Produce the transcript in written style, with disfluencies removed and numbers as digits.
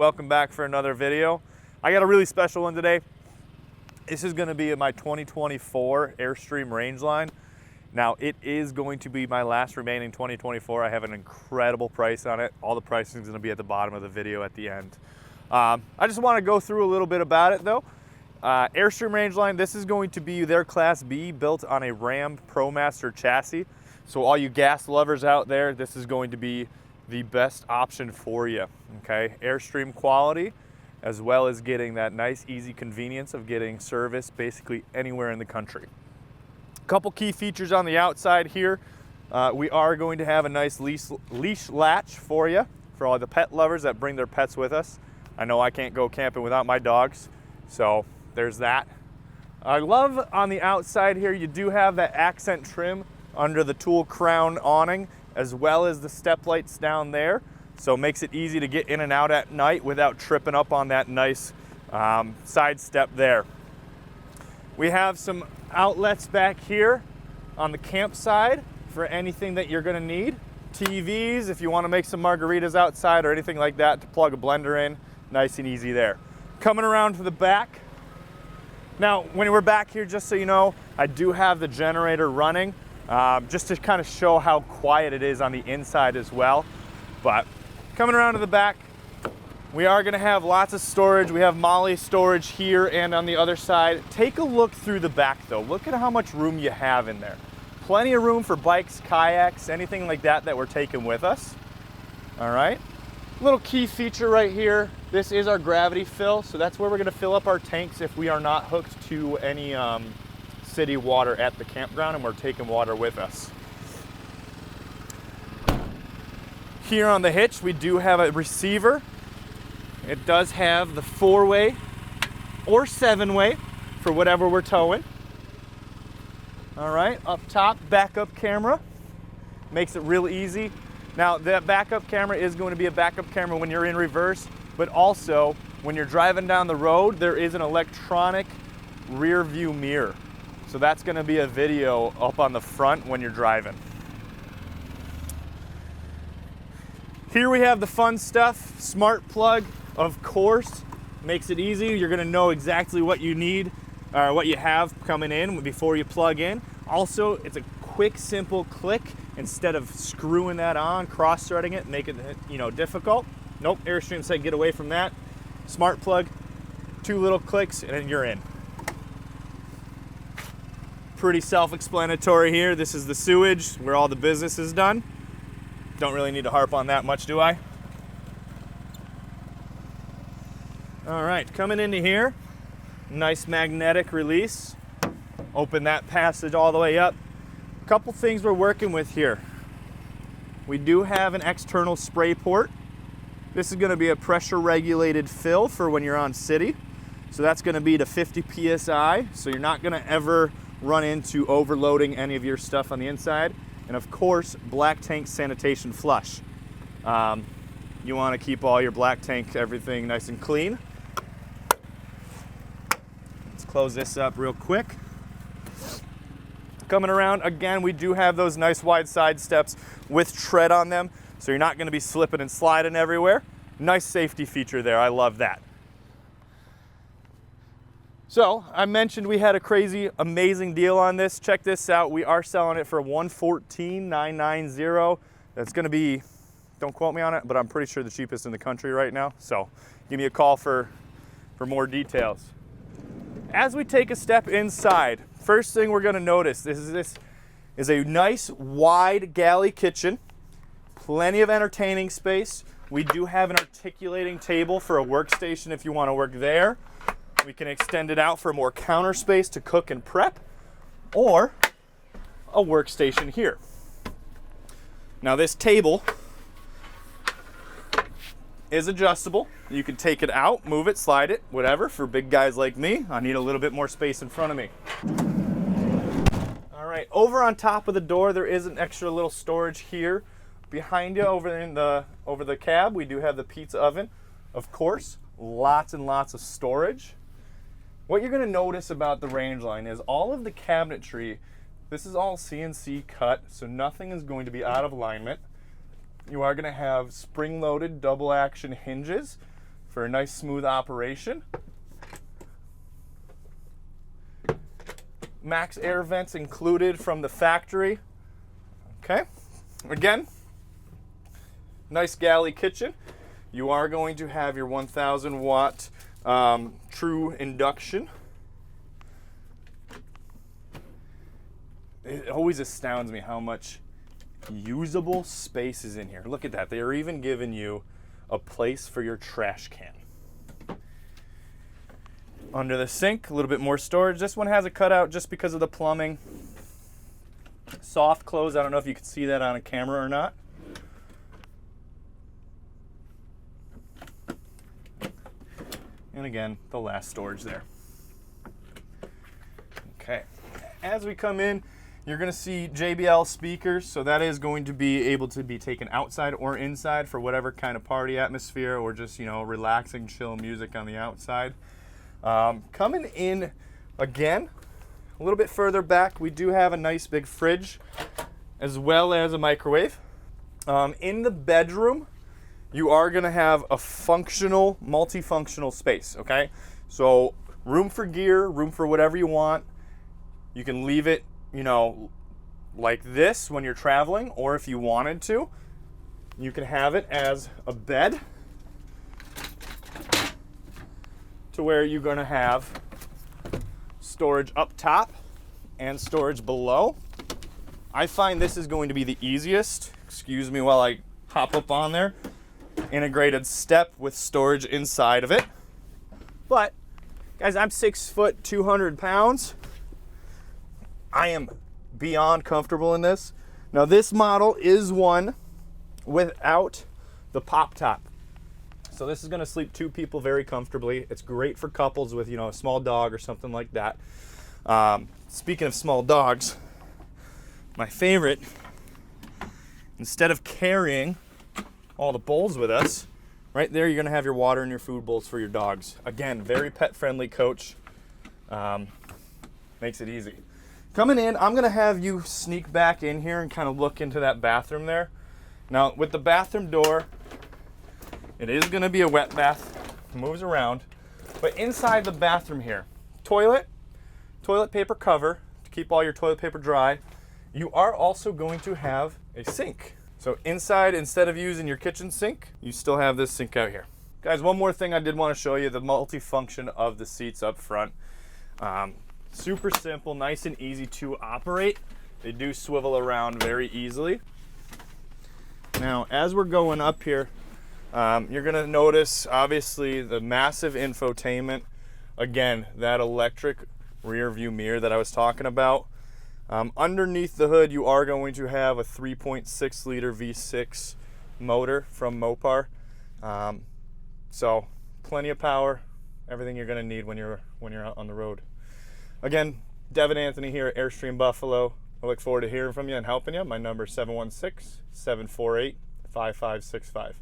Welcome back for another video. I got a really special one today. This is going to be my 2024 Airstream Rangeline. Now it is going to be my last remaining 2024. I have an incredible price on it. All the pricing is going to be at the bottom of the video at the end. I just want to go through a little bit about it though. Airstream Rangeline, this is going to be their Class B built on a Ram ProMaster chassis. So all you gas lovers out there, this is going to be the best option for you, okay? Airstream quality, as well as getting that nice, easy convenience of getting service basically anywhere in the country. A couple key features on the outside here. We are going to have a nice leash latch for you, for all the pet lovers that bring their pets with us. I know I can't go camping without my dogs, so there's that. I love on the outside here, you do have that accent trim under the tool crown awning, as well as the step lights down there. So it makes it easy to get in and out at night without tripping up on that nice side step there. We have some outlets back here on the campside for anything that you're gonna need. TVs, if you wanna make some margaritas outside or anything like that to plug a blender in, nice and easy there. Coming around to the back. Now, when we're back here, just so you know, I do have the generator running, just to kind of show how quiet it is on the inside as well. But coming around to the back, we are gonna have lots of storage. We have Molly storage here and on the other side. Take a look through the back though. Look at how much room you have in there. Plenty of room for bikes, kayaks, anything like that that we're taking with us. All right, little key feature right here. This is our gravity fill, so that's where we're gonna fill up our tanks if we are not hooked to any city water at the campground and we're taking water with us. Here on the hitch, we do have a receiver. It does have the 4-way or 7-way for whatever we're towing. All right, up top, backup camera. Makes it real easy. Now, that backup camera is going to be a backup camera when you're in reverse, but also when you're driving down the road, there is an electronic rear view mirror. So that's going to be a video up on the front when you're driving. Here we have the fun stuff. Smart plug, of course, makes it easy. You're going to know exactly what you need or what you have coming in before you plug in. Also, it's a quick, simple click instead of screwing that on, cross-threading it, make it, difficult. Nope, Airstream said get away from that. Smart plug, 2 little clicks, and then you're in. Pretty self-explanatory here. This is the sewage where all the business is done. Don't really need to harp on that much, do I? All right, coming into here, nice magnetic release. Open that passage all the way up. Couple things we're working with here. We do have an external spray port. This is gonna be a pressure regulated fill for when you're on city. So that's gonna be to 50 PSI. So you're not gonna ever run into overloading any of your stuff on the inside. And of course, black tank sanitation flush. You wanna keep all your black tank, everything nice and clean. Let's close this up real quick. Coming around, again, we do have those nice wide side steps with tread on them. So you're not gonna be slipping and sliding everywhere. Nice safety feature there, I love that. So I mentioned we had a crazy, amazing deal on this. Check this out. We are selling it for $114,990. That's gonna be, don't quote me on it, but I'm pretty sure the cheapest in the country right now. So give me a call for more details. As we take a step inside, first thing we're gonna notice, this is a nice wide galley kitchen. Plenty of entertaining space. We do have an articulating table for a workstation if you wanna work there. We can extend it out for more counter space to cook and prep, or a workstation here. Now this table is adjustable. You can take it out, move it, slide it, whatever. For big guys like me, I need a little bit more space in front of me. All right, over on top of the door, there is an extra little storage here. Behind you, over the cab, we do have the pizza oven. Of course, lots and lots of storage. What you're gonna notice about the Rangeline is all of the cabinetry, this is all CNC cut, so nothing is going to be out of alignment. You are gonna have spring-loaded double action hinges for a nice smooth operation. Max air vents included from the factory. Okay, again, nice galley kitchen. You are going to have your 1000 watt true induction. It always astounds me how much usable space is in here. Look at that. They are even giving you a place for your trash can. Under the sink, a little bit more storage. This one has a cutout just because of the plumbing. Soft close. I don't know if you can see that on a camera or not. And again, the last storage there. Okay. As we come in, you're going to see JBL speakers, so that is going to be able to be taken outside or inside for whatever kind of party atmosphere or just, you know, relaxing, chill music on the outside. Coming in again, a little bit further back, we do have a nice big fridge as well as a microwave. In the bedroom, you are going to have a functional, multifunctional space, okay? So room for gear, room for whatever you want. You can leave it, you know, like this when you're traveling, or if you wanted to, you can have it as a bed to where you're going to have storage up top and storage below. I find this is going to be the easiest. Excuse me while I hop up on there. Integrated step with storage inside of it. But guys, I'm 6 foot, 200 pounds. I am beyond comfortable in this. Now this model is one without the pop top. So this is going to sleep 2 people very comfortably. It's great for couples with, you know, a small dog or something like that. Speaking of small dogs, my favorite, instead of carrying all the bowls with us, right there you're going to have your water and your food bowls for your dogs. Again, very pet friendly coach. Makes it easy. Coming in, I'm going to have you sneak back in here and kind of look into that bathroom there. Now with the bathroom door, it is going to be a wet bath. It moves around. But inside the bathroom here, toilet paper cover to keep all your toilet paper dry. You are also going to have a sink. So inside, instead of using your kitchen sink, you still have this sink out here. Guys, one more thing I did want to show you, the multifunction of the seats up front. Super simple, nice and easy to operate. They do swivel around very easily. Now, as we're going up here, you're going to notice, obviously, the massive infotainment. Again, that electric rear view mirror that I was talking about. Underneath the hood, you are going to have a 3.6 liter V6 motor from Mopar. So plenty of power, everything you're going to need when you're out on the road. Again, Devin Anthony here at Airstream Buffalo. I look forward to hearing from you and helping you. My number is 716-748-5565.